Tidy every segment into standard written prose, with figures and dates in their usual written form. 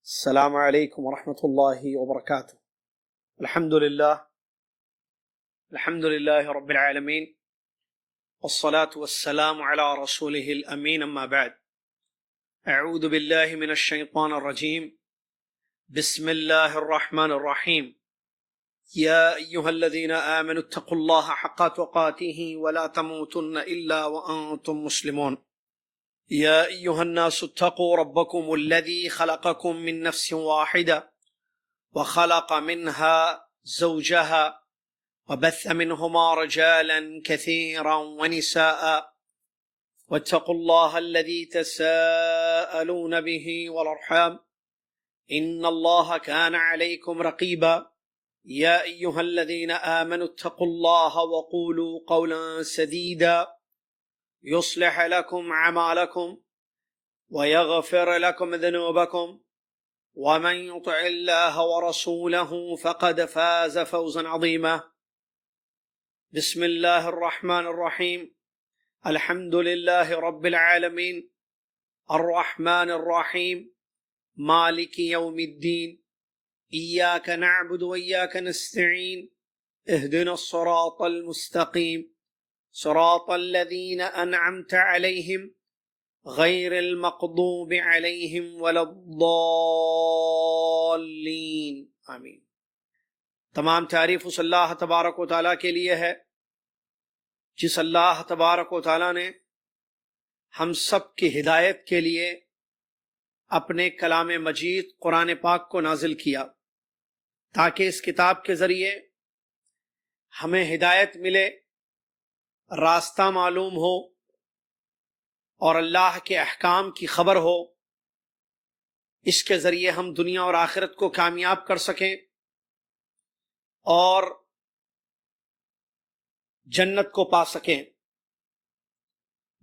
السلام عليكم ورحمة الله وبركاته. الحمد لله رب العالمين، والصلاة والسلام على رسوله الأمين، أما بعد. أعوذ بالله من الشيطان الرجيم. بسم الله الرحمن الرحيم. يا أيها الذين آمنوا اتقوا الله حق تقاته ولا تموتن إلا وأنتم مسلمون. يا أيها الناس اتقوا ربكم الذي خلقكم من نفس واحدة وخلق منها زوجها وبث منهما رجالا كثيرا ونساء، واتقوا الله الذي تساءلون به والأرحام إن الله كان عليكم رقيبا. يا أيها الذين آمنوا اتقوا الله وقولوا قولا سديدا يصلح لكم أعمالكم ويغفر لكم ذنوبكم، ومن يطع الله ورسوله فقد فاز فوزا عظيما. بسم الله الرحمن الرحيم. الحمد لله رب العالمين، الرحمن الرحيم، مالك يوم الدين، إياك نعبد وإياك نستعين، اهدنا الصراط المستقيم، صراط الذين أنعمت عليهم غير المغضوب عليهم ولا الضالين، آمین۔ تمام تعریف اس اللہ تبارک و تعالیٰ کے لیے ہے جس اللہ تبارک و تعالیٰ نے ہم سب کی ہدایت کے لیے اپنے کلام مجید قرآن پاک کو نازل کیا، تاکہ اس کتاب کے ذریعے ہمیں ہدایت ملے، راستہ معلوم ہو اور اللہ کے احکام کی خبر ہو۔ اس کے ذریعے ہم دنیا اور آخرت کو کامیاب کر سکیں اور جنت کو پا سکیں۔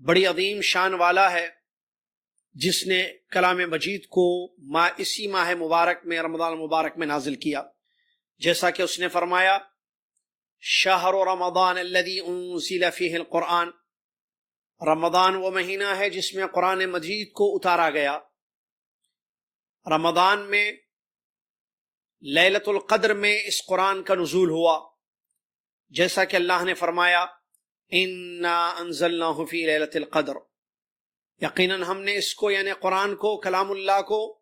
بڑی عظیم شان والا ہے جس نے کلام مجید کو اسی ماہ مبارک میں، رمضان المبارک میں نازل کیا، جیسا کہ اس نے فرمایا شہر رمضان الذی انزل فیہ القرآن، رمضان وہ مہینہ ہے جس میں قرآن مجید کو اتارا گیا۔ رمضان میں لیلۃ القدر میں اس قرآن کا نزول ہوا، جیسا کہ اللہ نے فرمایا انا انزلناہ فی لیلۃ القدر، یقیناً ہم نے اس کو یعنی قرآن کو، کلام اللہ کو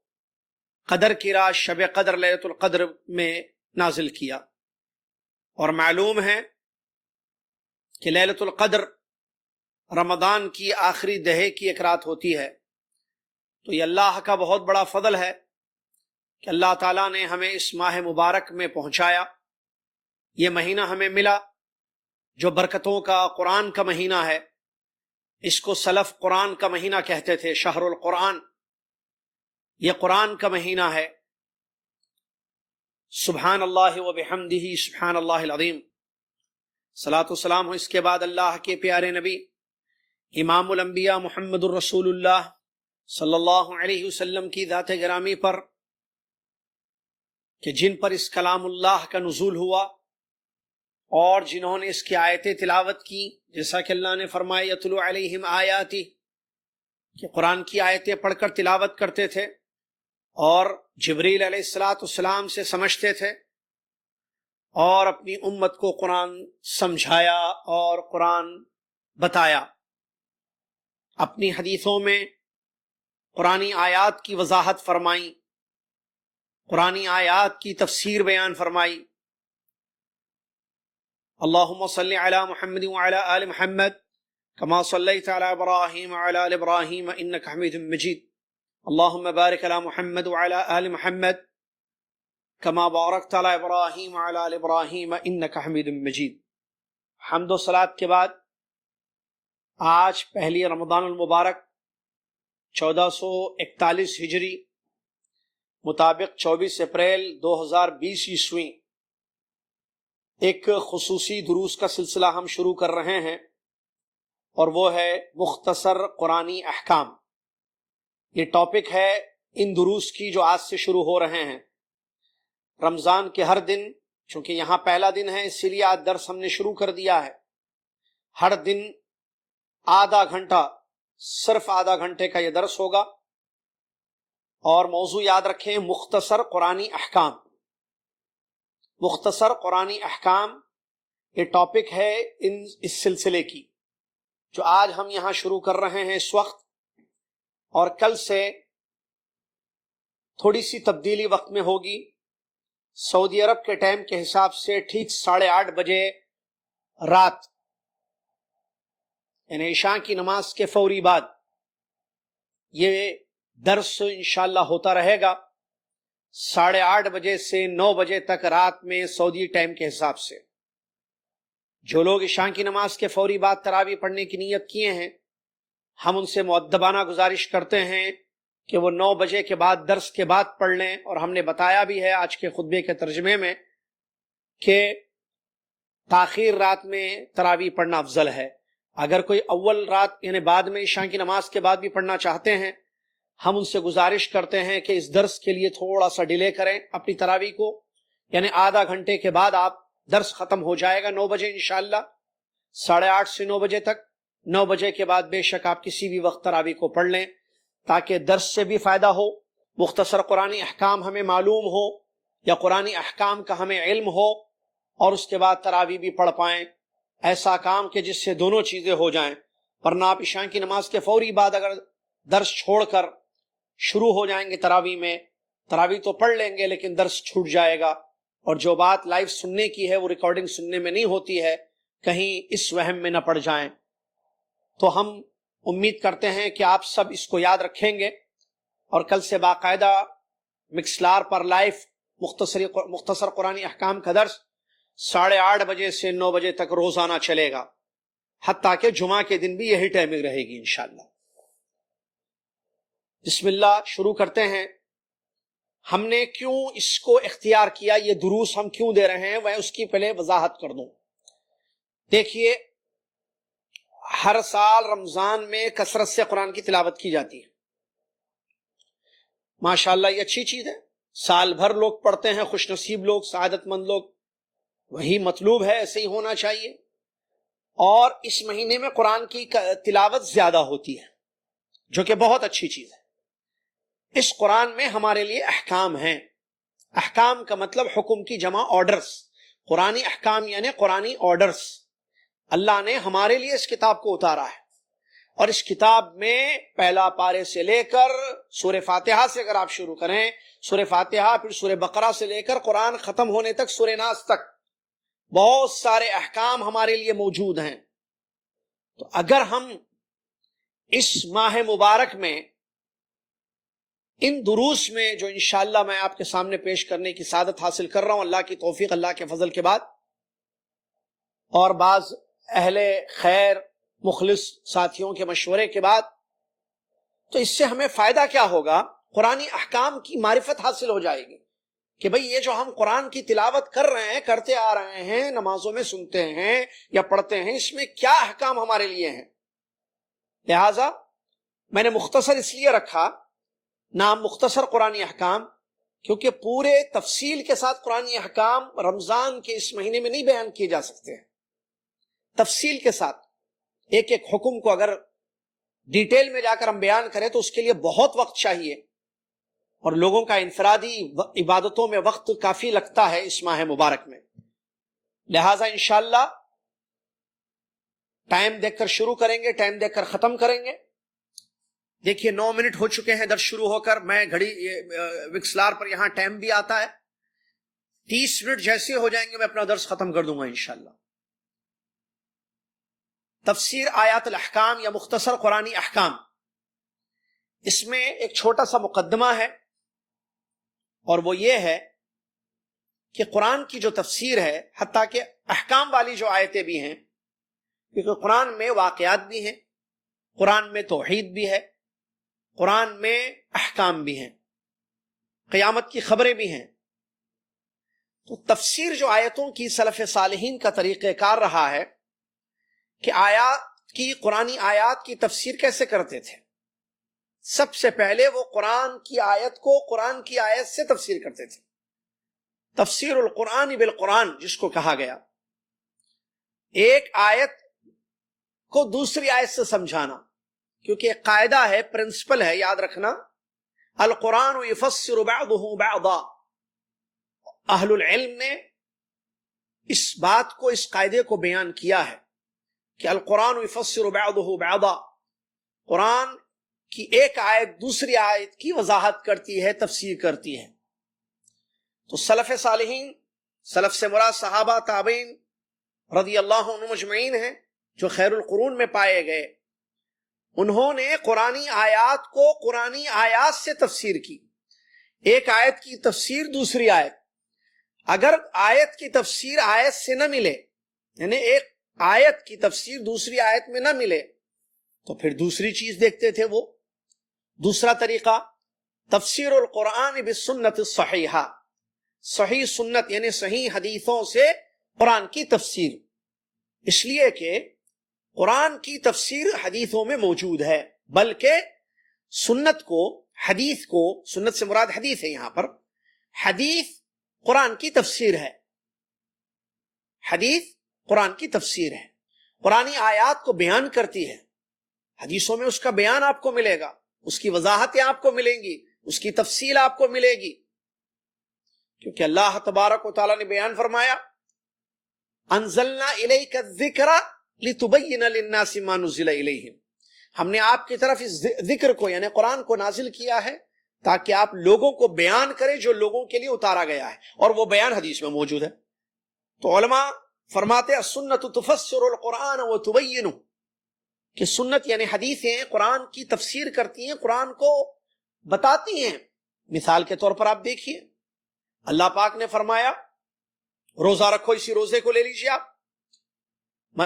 قدر کی رات شب قدر لیلۃ القدر میں نازل کیا۔ اور معلوم ہے کہ لیلۃ القدر رمضان کی آخری دہے کی ایک رات ہوتی ہے، تو یہ اللہ کا بہت بڑا فضل ہے کہ اللہ تعالیٰ نے ہمیں اس ماہ مبارک میں پہنچایا۔ یہ مہینہ ہمیں ملا جو برکتوں کا، قرآن کا مہینہ ہے۔ اس کو سلف قرآن کا مہینہ کہتے تھے، شہر القرآن، یہ قرآن کا مہینہ ہے۔ سبحان اللہ و بحمدہ سبحان اللہ العظیم۔ صلاۃ و سلام ہو اس کے بعد اللہ کے پیارے نبی امام الانبیاء محمد الرسول اللہ صلی اللہ علیہ وسلم کی ذات گرامی پر، کہ جن پر اس کلام اللہ کا نزول ہوا اور جنہوں نے اس کی آیتیں تلاوت کی، جیسا کہ اللہ نے فرمایا یتلو علیہم آیاتی، کہ قرآن کی آیتیں پڑھ کر تلاوت کرتے تھے اور جبریل علیہ السلام سے سمجھتے تھے، اور اپنی امت کو قرآن سمجھایا اور قرآن بتایا۔ اپنی حدیثوں میں قرآنی آیات کی وضاحت فرمائی، قرآنی آیات کی تفسیر بیان فرمائی۔ اللہم صلی علی محمد وعلی آل محمد کما صلیت علی ابراہیم وعلی آل ابراہیم انک حمید مجید۔ اللہم بارک علی محمد وعلی آل محمد کما بارکت علی ابراہیم وعلی آل ابراہیم انک حمید مجید۔ حمد و صلاۃ کے بعد آج پہلی رمضان المبارک 1441 ہجری مطابق 24 اپریل 2020 عیسوی، ایک خصوصی دروس کا سلسلہ ہم شروع کر رہے ہیں، اور وہ ہے مختصر قرآنی احکام۔ یہ ٹاپک ہے ان دروس کی جو آج سے شروع ہو رہے ہیں۔ رمضان کے ہر دن، چونکہ یہاں پہلا دن ہے اسی لیے آج درس ہم نے شروع کر دیا ہے، ہر دن آدھا گھنٹہ، صرف آدھا گھنٹے کا یہ درس ہوگا، اور موضوع یاد رکھیں مختصر قرآنی احکام. مختصر قرآنی احکام یہ ٹاپک ہے اس سلسلے کی جو آج ہم یہاں شروع کر رہے ہیں اس وقت، اور کل سے تھوڑی سی تبدیلی وقت میں ہوگی. سعودی عرب کے ٹائم کے حساب سے ٹھیک 8:30 بجے رات، یعنی عشاء کی نماز کے فوری بعد یہ درس انشاءاللہ ہوتا رہے گا 8:30 بجے سے 9 بجے تک رات میں سعودی ٹائم کے حساب سے. جو لوگ عشاء کی نماز کے فوری بعد تراویح پڑھنے کی نیت کیے ہیں، ہم ان سے مؤدبانہ گزارش کرتے ہیں کہ وہ 9 بجے کے بعد درس کے بعد پڑھ لیں. اور ہم نے بتایا بھی ہے آج کے خطبے کے ترجمے میں کہ تاخیر رات میں تراویح پڑھنا افضل ہے. اگر کوئی اول رات یعنی بعد میں عشاء کی نماز کے بعد بھی پڑھنا چاہتے ہیں، ہم ان سے گزارش کرتے ہیں کہ اس درس کے لیے تھوڑا سا ڈیلے کریں اپنی تراویح کو، یعنی آدھا گھنٹے کے بعد آپ درس ختم ہو جائے گا 9 بجے انشاءاللہ، 8:30 سے 9 بجے تک. 9 بجے کے بعد بے شک آپ کسی بھی وقت تراویح کو پڑھ لیں تاکہ درس سے بھی فائدہ ہو، مختصر قرآنی احکام ہمیں معلوم ہو یا قرآنی احکام کا ہمیں علم ہو، اور اس کے بعد تراویح بھی پڑھ پائیں. ایسا کام کہ جس سے دونوں چیزیں ہو جائیں. ورنہ آپ عشاء کی نماز کے فوری بعد اگر درس چھوڑ کر شروع ہو جائیں گے تراویح میں، تراویح تو پڑھ لیں گے لیکن درس چھوٹ جائے گا، اور جو بات لائیو سننے کی ہے وہ ریکارڈنگ سننے میں نہیں ہوتی ہے، کہیں اس وہم میں نہ پڑ جائیں. تو ہم امید کرتے ہیں کہ آپ سب اس کو یاد رکھیں گے، اور کل سے باقاعدہ مکسلار پر لائیو مختصر قرآنی احکام کا درس 8:30 بجے سے 9 بجے تک روزانہ چلے گا، حتیٰ کہ جمعہ کے دن بھی یہی ٹائمنگ رہے گی انشاءاللہ. بسم اللہ شروع کرتے ہیں. ہم نے کیوں اس کو اختیار کیا، یہ دروس ہم کیوں دے رہے ہیں، میں اس کی پہلے وضاحت کر دوں. دیکھیے، ہر سال رمضان میں کثرت سے قرآن کی تلاوت کی جاتی ہے، ماشاءاللہ یہ اچھی چیز ہے. سال بھر لوگ پڑھتے ہیں، خوش نصیب لوگ، سعادت مند لوگ، وہی مطلوب ہے، ایسے ہی ہونا چاہیے. اور اس مہینے میں قرآن کی تلاوت زیادہ ہوتی ہے جو کہ بہت اچھی چیز ہے. اس قرآن میں ہمارے لیے احکام ہیں. احکام کا مطلب حکم کی جمع آرڈرز. قرآنی احکام یعنی قرآنی آرڈرز. اللہ نے ہمارے لیے اس کتاب کو اتارا ہے، اور اس کتاب میں پہلا پارے سے لے کر سورہ فاتحہ سے اگر آپ شروع کریں، سورہ فاتحہ پھر سورہ بقرہ سے لے کر قرآن ختم ہونے تک سورہ ناس تک بہت سارے احکام ہمارے لیے موجود ہیں. تو اگر ہم اس ماہ مبارک میں ان دروس میں جو انشاءاللہ میں آپ کے سامنے پیش کرنے کی سعادت حاصل کر رہا ہوں اللہ کی توفیق، اللہ کے فضل کے بعد، اور بعض اہل خیر مخلص ساتھیوں کے مشورے کے بعد، تو اس سے ہمیں فائدہ کیا ہوگا؟ قرآنی احکام کی معرفت حاصل ہو جائے گی کہ بھئی یہ جو ہم قرآن کی تلاوت کر رہے ہیں، کرتے آ رہے ہیں، نمازوں میں سنتے ہیں یا پڑھتے ہیں، اس میں کیا احکام ہمارے لیے ہیں. لہٰذا میں نے مختصر اس لیے رکھا نام مختصر قرآنی احکام، کیونکہ پورے تفصیل کے ساتھ قرآنی احکام رمضان کے اس مہینے میں نہیں بیان کیے جا سکتے ہیں. تفصیل کے ساتھ ایک ایک حکم کو اگر ڈیٹیل میں جا کر ہم بیان کریں تو اس کے لیے بہت وقت چاہیے، اور لوگوں کا انفرادی عبادتوں میں وقت کافی لگتا ہے اس ماہ مبارک میں. لہٰذا انشاءاللہ ٹائم دیکھ کر شروع کریں گے، ٹائم دیکھ کر ختم کریں گے. دیکھیے 9 منٹ ہو چکے ہیں درس شروع ہو کر. میں گھڑی وکسلار پر یہاں ٹائم بھی آتا ہے، 30 منٹ جیسے ہو جائیں گے میں اپنا درس ختم کر دوں گا انشاءاللہ. تفسیر آیات الاحکام یا مختصر قرآنی احکام، اس میں ایک چھوٹا سا مقدمہ ہے، اور وہ یہ ہے کہ قرآن کی جو تفسیر ہے، حتیٰ کہ احکام والی جو آیتیں بھی ہیں، کیونکہ قرآن میں واقعات بھی ہیں، قرآن میں توحید بھی ہے، قرآن میں احکام بھی ہیں، قیامت کی خبریں بھی ہیں. تو تفسیر جو آیتوں کی سلف صالحین کا طریقہ کار رہا ہے کہ قرآنی آیات کی تفسیر کیسے کرتے تھے. سب سے پہلے وہ قرآن کی آیت کو قرآن کی آیت سے تفسیر کرتے تھے. تفسیر القرآن بالقرآن جس کو کہا گیا، ایک آیت کو دوسری آیت سے سمجھانا، کیونکہ ایک قاعدہ ہے، پرنسپل ہے، یاد رکھنا، القرآن یفسر بعضہ بعضا، اہل العلم نے اس بات کو، اس قاعدے کو بیان کیا ہے کہ القرآن یفسر بعضہ بعضا، قرآن کی ایک آیت دوسری آیت کی وضاحت کرتی ہے، تفسیر کرتی ہے۔ تو سلف صالحین، سلف سے مراد صحابہ تابعین رضی اللہ عنہم مجمعین ہیں جو خیر القرون میں پائے گئے، انہوں نے قرآنی آیات کو قرآنی آیات سے تفسیر کی۔ ایک آیت کی تفسیر دوسری آیت، اگر آیت کی تفسیر آیت سے نہ ملے، یعنی ایک آیت کی تفسیر دوسری آیت میں نہ ملے، تو پھر دوسری چیز دیکھتے تھے وہ۔ دوسرا طریقہ تفسیر القرآن بالسنت الصحیحہ، صحیح سنت یعنی صحیح حدیثوں سے قرآن کی تفسیر، اس لیے کہ قرآن کی تفسیر حدیثوں میں موجود ہے، بلکہ سنت کو، حدیث کو، سنت سے مراد حدیث ہے یہاں پر، حدیث قرآن کی تفسیر ہے، حدیث قرآن کی تفسیر ہے، قرآنی آیات کو بیان کرتی ہے، حدیثوں میں اس کا بیان آپ کو ملے گا، اس کی وضاحتیں آپ کو ملیں گی، اس کی تفصیل آپ کو ملے گی، کیونکہ اللہ تبارک و تعالیٰ نے بیان فرمایا انزلنا الیک الذکر لتبین للناس ما نزل الیہم، ہم نے آپ کی طرف اس ذکر کو یعنی قرآن کو نازل کیا ہے تاکہ آپ لوگوں کو بیان کریں جو لوگوں کے لیے اتارا گیا ہے، اور وہ بیان حدیث میں موجود ہے۔ تو علماء فرماتے ہیں السنت تفسر القرآن وتبینہ، کہ سنت یعنی حدیثیں قرآن کی تفسیر کرتی ہیں، قرآن کو بتاتی ہیں۔ مثال کے طور پر آپ دیکھیے، اللہ پاک نے فرمایا روزہ رکھو، اسی روزے کو لے لیجیے آپ،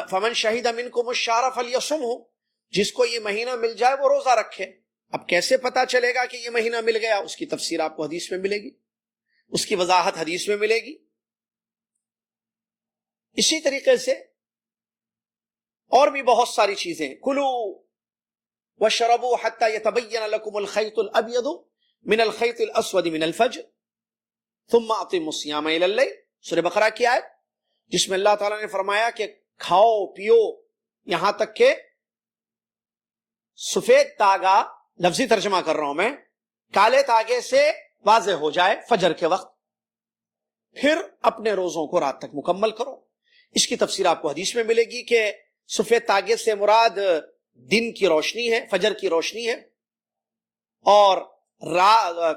فمن شہد منکم الشہر فلیصمہ، جس کو یہ مہینہ مل جائے وہ روزہ رکھے۔ اب کیسے پتا چلے گا کہ یہ مہینہ مل گیا؟ اس کی تفسیر آپ کو حدیث میں ملے گی، اس کی وضاحت حدیث میں ملے گی۔ اسی طریقے سے اور بھی بہت ساری چیزیں، کلو واشربوا حتی یتبین لکم الخیط الابیض من الخیط الاسود من الفجر ثم اطیموا الصیام الی اللیل، سورہ بقرہ کی آیت جس میں اللہ تعالیٰ نے فرمایا کہ کھاؤ پیو یہاں تک کہ سفید تاگا، لفظی ترجمہ کر رہا ہوں میں، کالے تاگے سے واضح ہو جائے فجر کے وقت، پھر اپنے روزوں کو رات تک مکمل کرو۔ اس کی تفسیر آپ کو حدیث میں ملے گی کہ سفید تاگے سے مراد دن کی روشنی ہے، فجر کی روشنی ہے، اور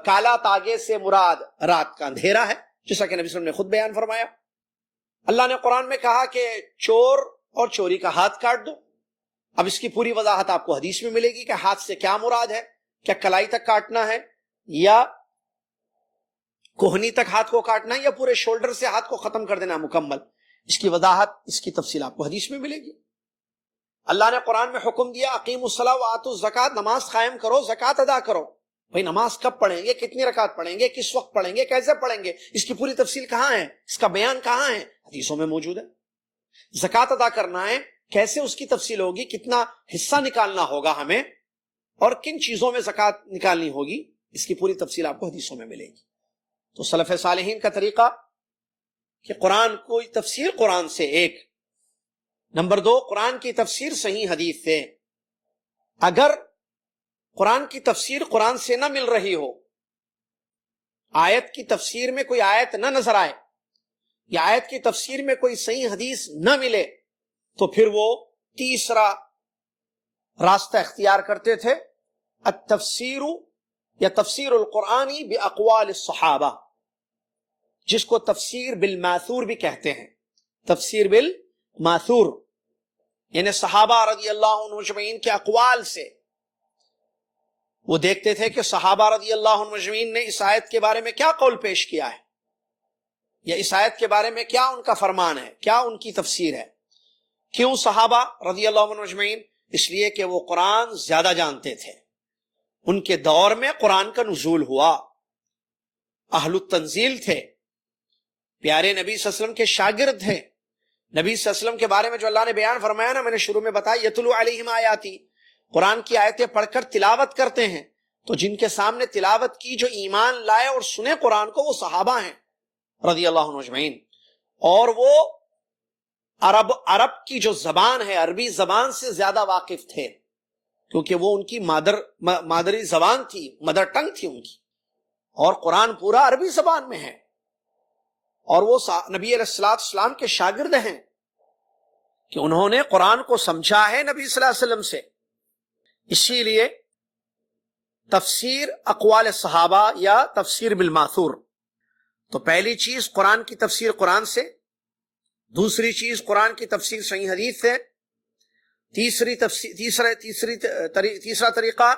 کالا تاگے سے مراد رات کا اندھیرا ہے، جیسا کہ نبی صلی اللہ علیہ وسلم نے خود بیان فرمایا۔ اللہ نے قرآن میں کہا کہ چور اور چوری کا ہاتھ کاٹ دو۔ اب اس کی پوری وضاحت آپ کو حدیث میں ملے گی کہ ہاتھ سے کیا مراد ہے، کیا کلائی تک کاٹنا ہے یا کوہنی تک ہاتھ کو کاٹنا ہے یا پورے شولڈر سے ہاتھ کو ختم کر دینا مکمل۔ اس کی وضاحت، اس کی تفصیل آپ کو حدیث میں ملے گی۔ اللہ نے قرآن میں حکم دیا اقیموا الصلاۃ وآتوا الزکوٰۃ، نماز قائم کرو، زکوٰۃ ادا کرو۔ بھئی نماز کب پڑھیں گے، کتنی رکعت پڑھیں گے، کس وقت پڑھیں گے، کیسے پڑھیں گے، اس کی پوری تفصیل کہاں ہے، اس کا بیان کہاں ہے؟ حدیثوں میں موجود ہے۔ زکوٰۃ ادا کرنا ہے، کیسے اس کی تفصیل ہوگی، کتنا حصہ نکالنا ہوگا ہمیں، اور کن چیزوں میں زکوٰۃ نکالنی ہوگی، اس کی پوری تفصیل آپ کو حدیثوں میں ملے گی۔ تو سلف صالحین کا طریقہ کہ قرآن کو تفسیر قرآن سے، ایک نمبر دو قرآن کی تفسیر صحیح حدیث سے۔ اگر قرآن کی تفسیر قرآن سے نہ مل رہی ہو، آیت کی تفسیر میں کوئی آیت نہ نظر آئے یا آیت کی تفسیر میں کوئی صحیح حدیث نہ ملے، تو پھر وہ تیسرا راستہ اختیار کرتے تھے، التفسیر یا تفسیر القرآن باقوال الصحابہ، جس کو تفسیر بالماثور بھی کہتے ہیں۔ تفسیر بالماثور یعنی صحابہ رضی اللہ عنہ مجمعین کے اقوال سے، وہ دیکھتے تھے کہ صحابہ رضی اللہ عنہ مجمعین نے اس آیت کے بارے میں کیا قول پیش کیا ہے، یا اس آیت کے بارے میں کیا ان کا فرمان ہے، کیا ان کی تفسیر ہے۔ کیوں صحابہ رضی اللہ عنہ مجمعین؟ اس لیے کہ وہ قرآن زیادہ جانتے تھے، ان کے دور میں قرآن کا نزول ہوا، اہل التنزیل تھے، پیارے نبی صلی اللہ علیہ وسلم کے شاگرد تھے۔ نبی صلی اللہ علیہ وسلم کے بارے میں جو اللہ نے بیان فرمایا نا، میں نے شروع میں بتایا یتلو علیہم آیاتی، قرآن کی آیتیں پڑھ کر تلاوت کرتے ہیں، تو جن کے سامنے تلاوت کی جو ایمان لائے اور سنے قرآن کو، وہ صحابہ ہیں رضی اللہ عنہ اجمعین، اور وہ عرب کی جو زبان ہے، عربی زبان سے زیادہ واقف تھے۔ کیونکہ وہ ان کی مادری زبان تھی، مدر ٹنگ تھی ان کی، اور قرآن پورا عربی زبان میں ہے، اور وہ نبی علیہ السلام کے شاگرد ہیں کہ انہوں نے قرآن کو سمجھا ہے نبی صلی اللہ علیہ وسلم سے۔ اسی لیے تفسیر اقوال صحابہ یا تفسیر بالماثور، تو پہلی چیز قرآن کی تفسیر قرآن سے، دوسری چیز قرآن کی تفسیر صحیح حدیث سے، تیسرا طریقہ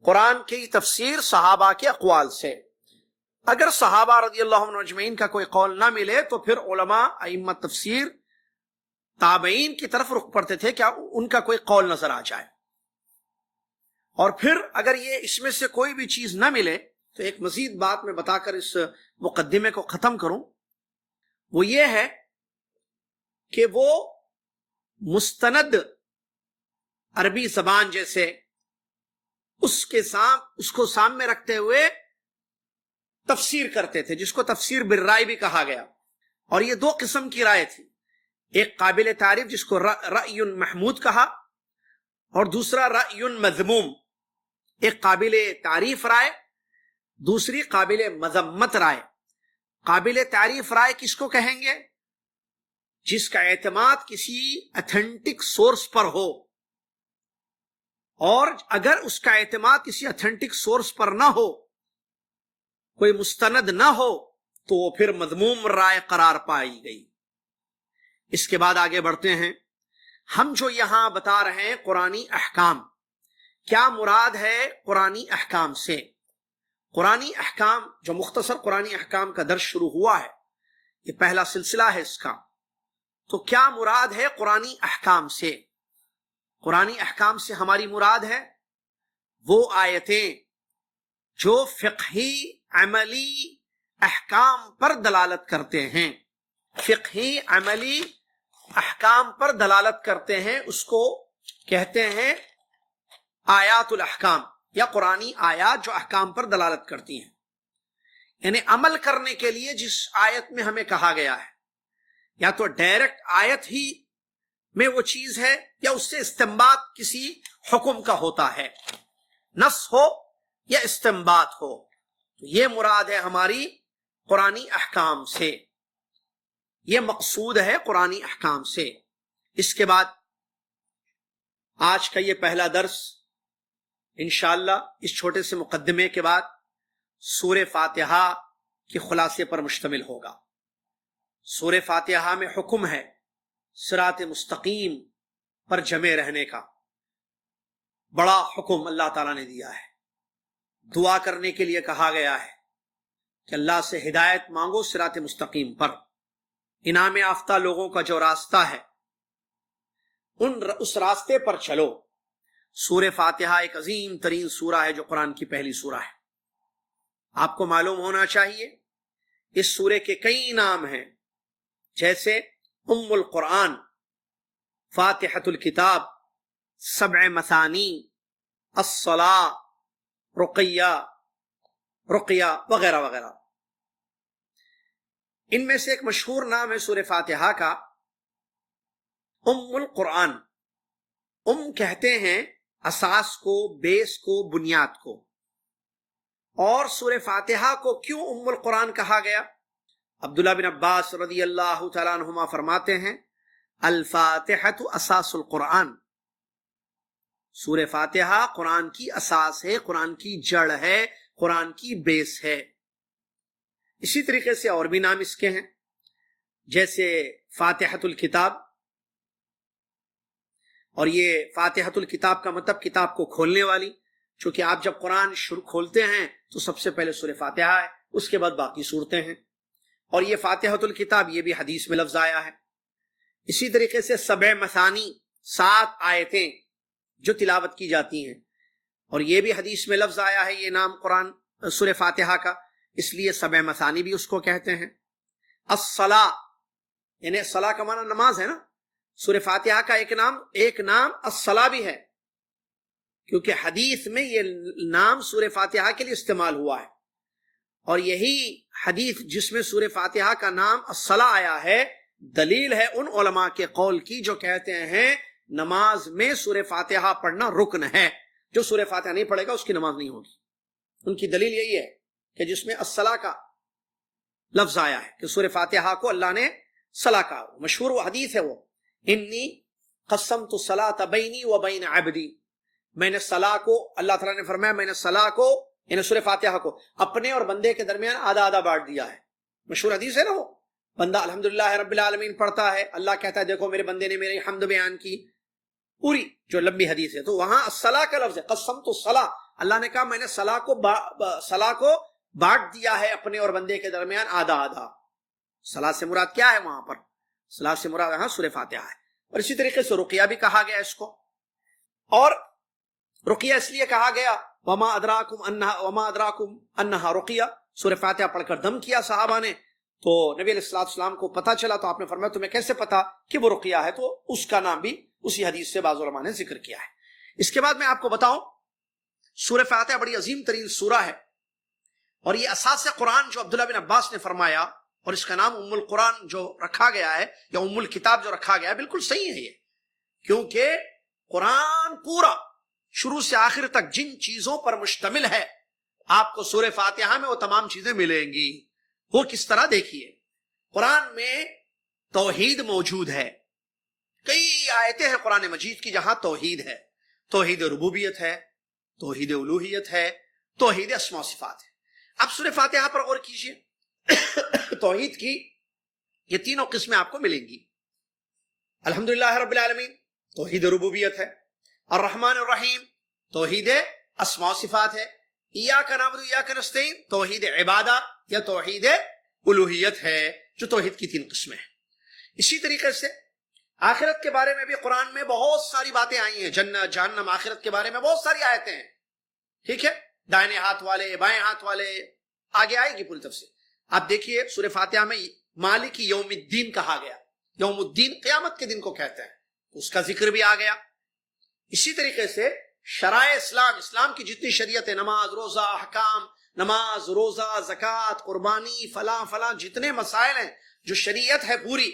قرآن کی تفسیر صحابہ کے اقوال سے۔ اگر صحابہ رضی اللہ عنہم اجمعین کا کوئی قول نہ ملے تو پھر علماء ائمہ تفسیر تابعین کی طرف رخ پڑتے تھے، کیا ان کا کوئی قول نظر آ جائے۔ اور پھر اگر اس میں سے کوئی بھی چیز نہ ملے تو ایک مزید بات میں بتا کر اس مقدمے کو ختم کروں، وہ یہ ہے کہ وہ مستند عربی زبان جیسے اس کو سامنے رکھتے ہوئے تفسیر کرتے تھے، جس کو تفسیر بالرائے بھی کہا گیا۔ اور یہ دو قسم کی رائے تھی، ایک قابل تعریف جس کو رأی محمود کہا، اور دوسرا رأی مذموم، ایک قابل تعریف رائے، دوسری قابل مذمت رائے۔ قابل تعریف رائے کس کو کہیں گے؟ جس کا اعتماد کسی اتھینٹک سورس پر ہو، اور اگر اس کا اعتماد کسی اتھینٹک سورس پر نہ ہو، کوئی مستند نہ ہو، تو وہ پھر مذموم رائے قرار پائی گئی۔ اس کے بعد آگے بڑھتے ہیں۔ ہم جو یہاں بتا رہے ہیں قرآنی احکام، کیا مراد ہے قرآنی احکام سے؟ قرآنی احکام، جو مختصر قرآنی احکام کا درس شروع ہوا ہے، یہ پہلا سلسلہ ہے اس کا، تو کیا مراد ہے قرآنی احکام سے؟ قرآنی احکام سے ہماری مراد ہے وہ آیتیں جو فقہی عملی احکام پر دلالت کرتے ہیں، فقہی عملی احکام پر دلالت کرتے ہیں، اس کو کہتے ہیں آیات الاحکام، یا قرآنی آیات جو احکام پر دلالت کرتی ہیں۔ یعنی عمل کرنے کے لیے جس آیت میں ہمیں کہا گیا ہے، یا تو ڈائریکٹ آیت ہی میں وہ چیز ہے، یا اس سے استنباط کسی حکم کا ہوتا ہے، نص ہو یا استنباط ہو، تو یہ مراد ہے ہماری قرآنی احکام سے، یہ مقصود ہے قرآنی احکام سے۔ اس کے بعد آج کا یہ پہلا درس انشاءاللہ اس چھوٹے سے مقدمے کے بعد سورہ فاتحہ کے خلاصے پر مشتمل ہوگا۔ سورہ فاتحہ میں حکم ہے صراط مستقیم پر جمے رہنے کا، بڑا حکم اللہ تعالیٰ نے دیا ہے۔ دعا کرنے کے لیے کہا گیا ہے کہ اللہ سے ہدایت مانگو صراط مستقیم پر، انعام یافتہ لوگوں کا جو راستہ ہے اس راستے پر چلو۔ سورہ فاتحہ ایک عظیم ترین سورہ ہے جو قرآن کی پہلی سورہ ہے۔ آپ کو معلوم ہونا چاہیے اس سورے کے کئی نام ہیں، جیسے ام القرآن، فاتحۃ الکتاب، سبع مثانی، الصلاۃ، رقیہ وغیرہ وغیرہ۔ ان میں سے ایک مشہور نام ہے سورہ فاتحہ کا ام القرآن۔ ام کہتے ہیں اساس کو، بیس کو، بنیاد کو۔ اور سورہ فاتحہ کو کیوں ام القرآن کہا گیا؟ عبداللہ بن عباس رضی اللہ تعالیٰ عنہما فرماتے ہیں الفاتحۃ اساس القرآن، سورہ فاتحہ قرآن کی اساس ہے، قرآن کی جڑ ہے، قرآن کی بیس ہے۔ اسی طریقے سے اور بھی نام اس کے ہیں، جیسے فاتحۃ الکتاب، اور یہ فاتحۃ الکتاب کا مطلب کتاب کو کھولنے والی، چونکہ آپ جب قرآن شروع کھولتے ہیں تو سب سے پہلے سورہ فاتحہ ہے، اس کے بعد باقی سورتیں ہیں۔ اور یہ فاتحۃ الکتاب، یہ بھی حدیث میں لفظ آیا ہے۔ اسی طریقے سے سبع مثانی، 7 آیتیں جو تلاوت کی جاتی ہیں، اور یہ بھی حدیث میں لفظ آیا ہے یہ نام قرآن سورہ فاتحہ کا، اس لیے سبع مثانی بھی اس کو کہتے ہیں۔ الصلاۃ، یعنی صلاۃ کا معنی نماز ہے نا، سورہ فاتحہ کا ایک نام الصلاۃ بھی ہے، کیونکہ حدیث میں یہ نام سورہ فاتحہ کے لیے استعمال ہوا ہے۔ اور یہی حدیث جس میں سورہ فاتحہ کا نام الصلاۃ آیا ہے، دلیل ہے ان علماء کے قول کی جو کہتے ہیں نماز میں سورہ فاتحہ پڑھنا رکن ہے۔ جو سورہ فاتحہ نہیں پڑھے گا اس کی نماز نہیں ہوگی. ان کی دلیل یہی ہے کہ جس میں الصلاۃ کا لفظ آیا ہے کہ سورہ فاتحہ کو اللہ نے صلاح کہا. مشہور وہ حدیث ہے، وہ انی قسمت الصلاۃ بینی و بین عبدی، میں نے صلاح کو، اللہ تعالیٰ نے فرمایا میں نے صلاح کو یعنی سورہ فاتحہ کو اپنے اور بندے کے درمیان آدھا آدھا بانٹ دیا ہے. مشہور حدیث ہے نا، وہ بندہ الحمدللہ رب العالمین پڑھتا ہے، اللہ کہتا ہے دیکھو میرے بندے نے میری حمد بیان کی، پوری جو لمبی حدیث ہے. تو وہاں الصلاح کا لفظ ہے، قسمت الصلاۃ، اللہ نے کہا میں نے صلاح کو بانٹ دیا ہے اپنے اور بندے کے درمیان آدھا آدھا. صلاح سے مراد کیا ہے وہاں پر؟ صلاح سے مراد یہاں سورہ فاتحہ ہے. اور اسی طریقے سے رقیہ بھی کہا گیا اس کو، اور رقیہ اس لیے کہا گیا وما ادراکم انہا رقیہ، سورہ فاتحہ پڑھ کر دم کیا صحابہ نے، تو نبی علیہ الصلوۃ والسلام کو پتہ چلا تو آپ نے فرمایا تمہیں کیسے پتا کہ وہ رقیہ ہے؟ تو اس کا نام بھی اسی حدیث سے بعض علماء نے ذکر کیا ہے. اس کے بعد میں آپ کو بتاؤں، سورہ فاتحہ بڑی عظیم ترین سورہ ہے، اور یہ اساس قرآن جو عبداللہ بن عباس نے فرمایا، اور اس کا نام ام القرآن جو رکھا گیا ہے یا ام الکتاب جو رکھا گیا ہے، بالکل صحیح ہے یہ، کیونکہ قرآن پورا شروع سے آخر تک جن چیزوں پر مشتمل ہے آپ کو سورہ فاتحہ میں وہ تمام چیزیں ملیں گی. وہ کس طرح؟ دیکھیے، قرآن میں توحید موجود ہے، کئی آیتیں ہیں قرآن مجید کی جہاں توحید ہے، توحید ربوبیت ہے، توحید الوہیت ہے، توحید اسماء و صفات ہے. اب سورہ فاتحہ پر غور کیجئے، توحید کی یہ تینوں قسمیں آپ کو ملیں گی. الحمدللہ رب العالمین توحید ربوبیت ہے، الرحمن الرحیم توحید اسماء و صفات ہے، ایاک نعبد و ایاک نستعین توحید عبادہ یا توحید الوہیت ہے، جو توحید کی تین قسمیں ہیں. اسی طریقے سے آخرت کے بارے میں بھی قرآن میں بہت ساری باتیں آئی ہیں، جنت جہنم آخرت کے بارے میں بہت ساری آیتیں ہیں، ٹھیک ہے، دائیں ہاتھ والے بائیں ہاتھ والے، آگے آئے گی پوری تفصیل. آپ دیکھیے سورہ فاتحہ میں مالک یوم الدین کہا گیا، یوم الدین قیامت کے دن کو کہتے ہیں، اس کا ذکر بھی آ گیا. اسی طریقے سے شرائع اسلام کی جتنی شریعت ہے، نماز روزہ احکام، نماز روزہ زکوٰۃ قربانی فلاں جتنے مسائل ہیں جو شریعت ہے پوری،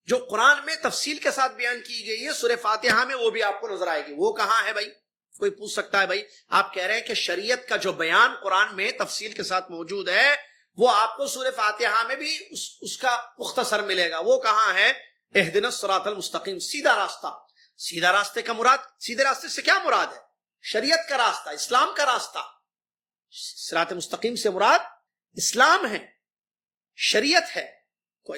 جو قرآن میں تفصیل کے ساتھ بیان کی گئی ہے، سورہ فاتحہ میں وہ بھی آپ کو نظر آئے گی. وہ کہاں ہے بھائی؟ کوئی پوچھ سکتا ہے بھائی آپ کہہ رہے ہیں کہ شریعت کا جو بیان قرآن میں تفصیل کے ساتھ موجود ہے وہ آپ کو سورہ فاتحہ میں بھی اس کا مختصر ملے گا. وہ کہاں ہے؟ اہدنا الصراط المستقیم، سیدھا راستہ. سیدھا راستے کا مراد، سیدھے راستے سے کیا مراد ہے؟ شریعت کا راستہ، اسلام کا راستہ. صراط مستقیم سے مراد اسلام ہے، شریعت ہے. تو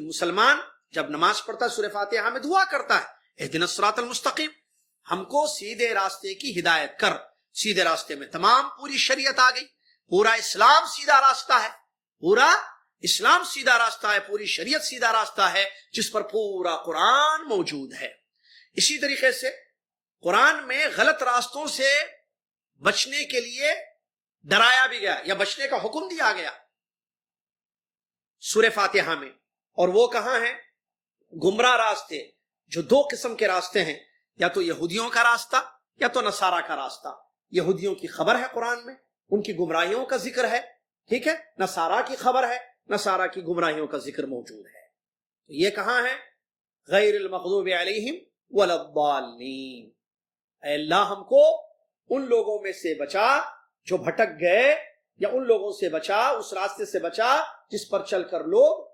مسلمان جب نماز پڑھتا ہے سورہ فاتحہ میں دعا کرتا ہے اہدنا الصراط المستقیم، ہم کو سیدھے راستے کی ہدایت کر. سیدھے راستے میں تمام پوری شریعت آ گئی، پورا اسلام سیدھا راستہ ہے، پورا اسلام سیدھا راستہ ہے، پوری شریعت سیدھا راستہ ہے جس پر پورا قرآن موجود ہے. اسی طریقے سے قرآن میں غلط راستوں سے بچنے کے لیے ڈرایا بھی گیا یا بچنے کا حکم دیا گیا سورہ فاتحہ میں. اور وہ کہاں ہیں؟ گمراہ راستے، جو دو قسم کے راستے ہیں، یا تو یہودیوں کا راستہ یا تو نصارہ کا راستہ. یہودیوں کی خبر ہے قرآن میں، ان کی گمراہیوں کا ذکر ہے، ٹھیک ہے، نصارہ کی خبر ہے، نصارہ کی گمراہیوں کا ذکر موجود ہے. تو یہ کہاں ہے؟ غیر المغضوب علیہم ولا الضالین. اے اللہ ہم کو ان لوگوں میں سے بچا جو بھٹک گئے، یا ان لوگوں سے بچا، اس راستے سے بچا جس پر چل کر لوگ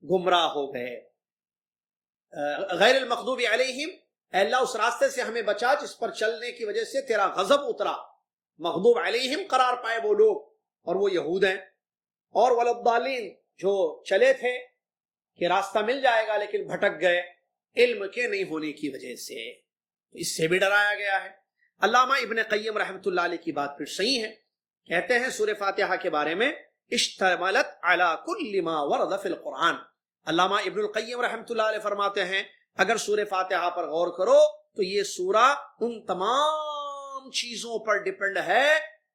گمراہ ہو گئے. غیر المغضوب علیہم، اے اللہ اس راستے سے ہمیں بچا جس پر چلنے کی وجہ سے تیرا غضب اترا. مغضوب علیہم قرار پائے وہ لوگ، اور وہ یہود ہیں. اور ولا الضالین، جو چلے تھے کہ راستہ مل جائے گا لیکن بھٹک گئے علم کے نہیں ہونے کی وجہ سے. اس سے بھی ڈرایا گیا ہے. علامہ ابن قیم رحمۃ اللہ علیہ کی بات پھر صحیح ہے، کہتے ہیں سورہ فاتحہ کے بارے میں اشتملت علی کل ما ورد فی القرآن. علامہ ابن القیم رحمۃ اللہ علیہ فرماتے ہیں اگر سورہ فاتحہ پر غور کرو تو یہ سورہ ان تمام چیزوں پر ڈیپینڈ ہے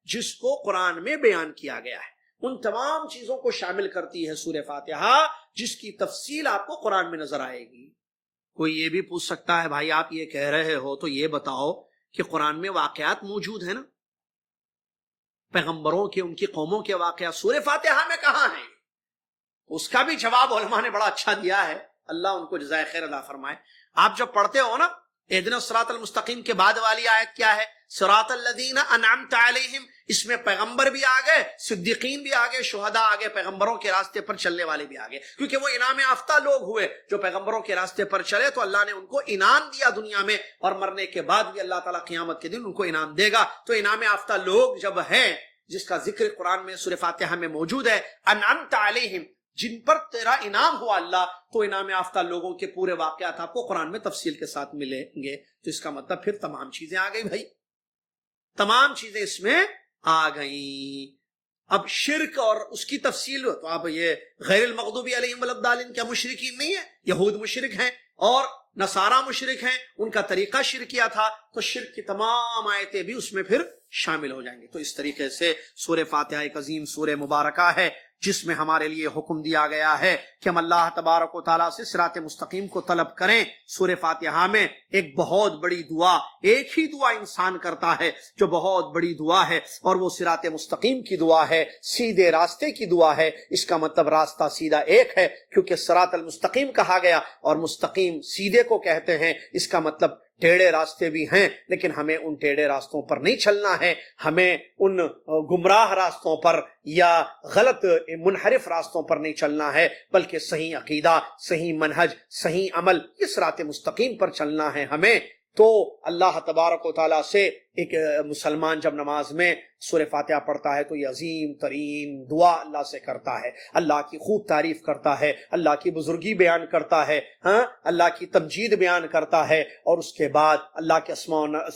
جس کو قرآن میں بیان کیا گیا ہے. ان تمام چیزوں کو شامل کرتی ہے سورہ فاتحہ جس کی تفصیل آپ کو قرآن میں نظر آئے گی. کوئی یہ بھی پوچھ سکتا ہے بھائی آپ یہ کہہ رہے ہو تو یہ بتاؤ کہ قرآن میں واقعات موجود ہیں نا، پیغمبروں کے، ان کی قوموں کے واقعات سورہ فاتحہ میں کہاں ہیں؟ اس کا بھی جواب علماء نے بڑا اچھا دیا ہے، اللہ ان کو جزائے خیر عطا فرمائے. آپ جب پڑھتے ہو نا اہدنا الصراط المستقیم کے بعد والی آیت کیا ہے؟ صراط الذین انعمت علیہم، اس میں پیغمبر بھی آ گئے، صدیقین بھی آ گئے، شہداء آ گئے، پیغمبروں کے راستے پر چلنے والے بھی آ گئے، کیونکہ وہ انعام یافتہ لوگ ہوئے جو پیغمبروں کے راستے پر چلے تو اللہ نے ان کو انعام دیا دنیا میں، اور مرنے کے بعد بھی اللہ تعالیٰ قیامت کے دن ان کو انعام دے گا۔ تو انعام یافتہ لوگ جب ہیں، جس کا ذکر قرآن میں سورہ فاتحہ میں موجود ہے، انعمت علیہم، جن پر تیرا انعام ہوا اللہ، تو انعام یافتہ لوگوں کے پورے واقعات آپ کو قرآن میں تفصیل کے ساتھ ملیں گے۔ تو اس کا مطلب پھر تمام چیزیں آ گئی بھائی، تمام چیزیں اس میں آ گئیں۔ اب شرک اور اس کی تفصیل، تو آپ یہ غیر المغضوب علیہم ولا الضالین کیا مشرکین نہیں ہے؟ یہود مشرک ہیں اور نصارہ مشرک ہیں، ان کا طریقہ شرکیہ تھا، تو شرک کی تمام آیتیں بھی اس میں پھر شامل ہو جائیں گے۔ تو اس طریقے سے سورہ فاتحہ ایک عظیم سورہ مبارکہ ہے جس میں ہمارے لیے حکم دیا گیا ہے کہ ہم اللہ تبارک و تعالیٰ سے صراط مستقیم کو طلب کریں۔ سورہ فاتحہ میں ایک بہت بڑی دعا، ایک ہی دعا انسان کرتا ہے جو بہت بڑی دعا ہے، اور وہ صراط مستقیم کی دعا ہے، سیدھے راستے کی دعا ہے۔ اس کا مطلب راستہ سیدھا ایک ہے، کیونکہ صراط المستقیم کہا گیا، اور مستقیم سیدھے کو کہتے ہیں۔ اس کا مطلب ٹیڑھے راستے بھی ہیں، لیکن ہمیں ان ٹیڑھے راستوں پر نہیں چلنا ہے، ہمیں ان گمراہ راستوں پر یا غلط منحرف راستوں پر نہیں چلنا ہے، بلکہ صحیح عقیدہ، صحیح منہج، صحیح عمل، یہ صراط مستقیم پر چلنا ہے ہمیں۔ تو اللہ تبارک و تعالیٰ سے ایک مسلمان جب نماز میں سورہ فاتحہ پڑھتا ہے تو یہ عظیم ترین دعا اللہ سے کرتا ہے، اللہ کی خوب تعریف کرتا ہے، اللہ کی بزرگی بیان کرتا ہے، اللہ کی تمجید بیان کرتا ہے، اور اس کے بعد اللہ کے اسماء و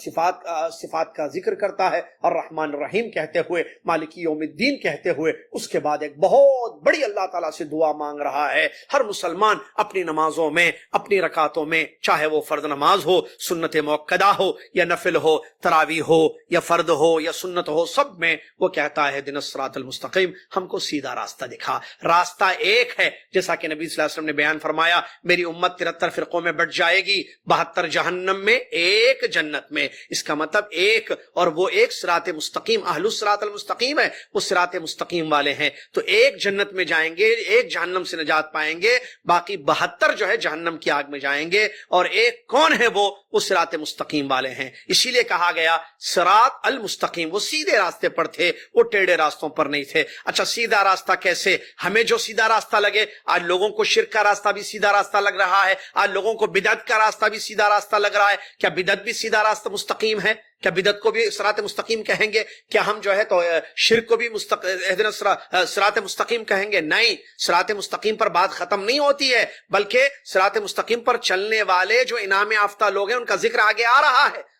صفات کا ذکر کرتا ہے، الرحمن الرحیم کہتے ہوئے، مالک یوم الدین کہتے ہوئے۔ اس کے بعد ایک بہت بڑی اللہ تعالیٰ سے دعا مانگ رہا ہے۔ ہر مسلمان اپنی نمازوں میں، اپنی رکعتوں میں، چاہے وہ فرض نماز ہو، سنت موقدہ ہو یا نفل ہو، تراویح ہو یا فرد ہو یا سنت ہو، سب میں وہ کہتا ہے اہدنا الصراط المستقیم، ہم کو سیدھا راستہ دکھا۔ راستہ ایک ہے، جیسا کہ نبی صلی اللہ علیہ وسلم نے بیان فرمایا، میری امت 73 فرقوں میں بٹ جائے گی، 72 جہنم میں، ایک جنت میں۔ اس کا مطلب ایک، اور وہ ایک صراط مستقیم، اہل الصراط المستقیم ہے، وہ صراط مستقیم والے ہیں، تو ایک جنت میں جائیں گے، ایک جہنم سے نجات پائیں گے، باقی 72 جو ہے جہنم کی آگ میں جائیں گے، اور ایک کون ہے وہ صراط مستقیم والے ہیں۔ اسی لیے کہا گیا صراط المستقیم، وہ سیدھے راستے پر تھے، وہ ٹیڑھے راستوں پر نہیں تھے۔ اچھا سیدھا راستہ کیسے؟ ہمیں جو سیدھا راستہ لگے، آج لوگوں کو شرک کا راستہ بھی سیدھا راستہ لگ رہا ہے، آج لوگوں کو بدعت کا راستہ بھی سیدھا راستہ لگ رہا ہے۔ کیا بدعت بھی سیدھا راستہ مستقیم ہے؟ کیا بدعت کو بھی صراط مستقیم کہیں گے؟ کیا ہم جو ہے تو شرک کو بھی اہدنا صراط مستقیم کہیں گے؟ نہیں، صراط مستقیم پر بات ختم نہیں ہوتی ہے، بلکہ صراط مستقیم پر چلنے والے جو انعام یافتہ لوگ ہیں ان کا ذکر آگے آ رہا ہے۔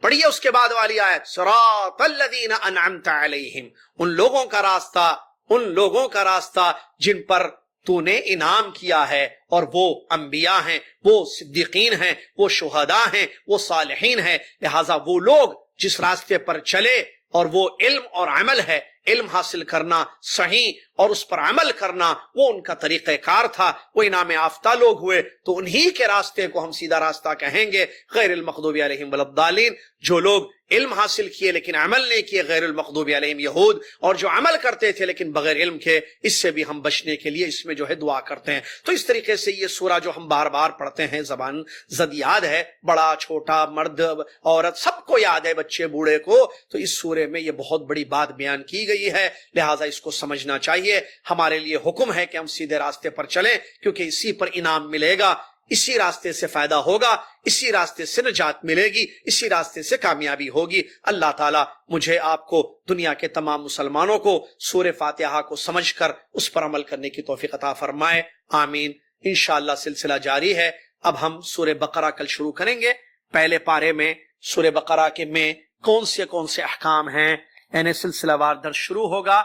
پڑھیے اس کے بعد والی آیت، صراط الذین انعمت علیہم، ان لوگوں کا راستہ، ان لوگوں کا راستہ جن پر تو نے انعام کیا ہے، اور وہ انبیاء ہیں، وہ صدیقین ہیں، وہ شہداء ہیں، وہ صالحین ہیں۔ لہٰذا وہ لوگ جس راستے پر چلے، اور وہ علم اور عمل ہے، علم حاصل کرنا صحیح اور اس پر عمل کرنا، وہ ان کا طریقہ کار تھا، وہ انعام یافتہ لوگ ہوئے، تو انہی کے راستے کو ہم سیدھا راستہ کہیں گے۔ غیر المغضوب علیہم ولا الضالین، جو لوگ علم حاصل کیے لیکن عمل نہیں کیے، غیر المغضوب علیہم یہود، اور جو عمل کرتے تھے لیکن بغیر علم کے، اس سے بھی ہم بچنے کے لیے اس میں جو ہے دعا کرتے ہیں۔ تو اس طریقے سے یہ سورہ جو ہم بار بار پڑھتے ہیں، زبان زد یاد ہے، بڑا چھوٹا، مرد عورت سب کو یاد ہے، بچے بوڑھے کو۔ تو اس سورے میں یہ بہت بڑی بات بیان کی گئی ہے، لہٰذا اس کو سمجھنا چاہیے۔ ہمارے لیے حکم ہے کہ ہم سیدھے راستے پر چلیں، کیونکہ اسی پر انعام ملے گا، اسی راستے سے فائدہ ہوگا، اسی راستے سے نجات ملے گی، اسی راستے سے کامیابی ہوگی۔ اللہ تعالیٰ مجھے آپ کو، دنیا کے تمام مسلمانوں کو سورہ فاتحہ کو سمجھ کر اس پر عمل کرنے کی توفیق عطا فرمائے، آمین۔ انشاءاللہ سلسلہ جاری ہے۔ اب ہم سورہ بقرہ کل شروع کریں گے۔ پہلے پارے میں سورہ بقرہ کے میں کون سے احکام ہیں، یعنی سلسلہ وار درس شروع ہوگا۔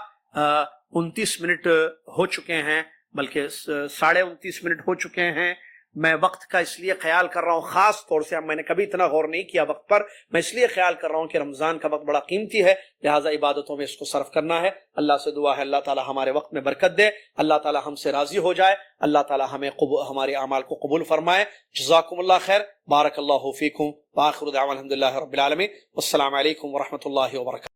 29 منٹ ہو چکے ہیں، بلکہ 29.5 منٹ ہو چکے ہیں۔ میں وقت کا اس لیے خیال کر رہا ہوں، خاص طور سے میں نے کبھی اتنا غور نہیں کیا وقت پر، میں اس لیے خیال کر رہا ہوں کہ رمضان کا وقت بڑا قیمتی ہے، لہٰذا عبادتوں میں اس کو صرف کرنا ہے۔ اللہ سے دعا ہے اللہ تعالیٰ ہمارے وقت میں برکت دے، اللہ تعالیٰ ہم سے راضی ہو جائے، اللہ تعالیٰ ہمارے اعمال کو قبول فرمائے۔ جزاکم اللہ خیر، بارک اللہ فیکم، وآخر دعوانا الحمد للہ رب العالمین، والسلام علیکم ورحمۃ اللہ وبرکاتہ۔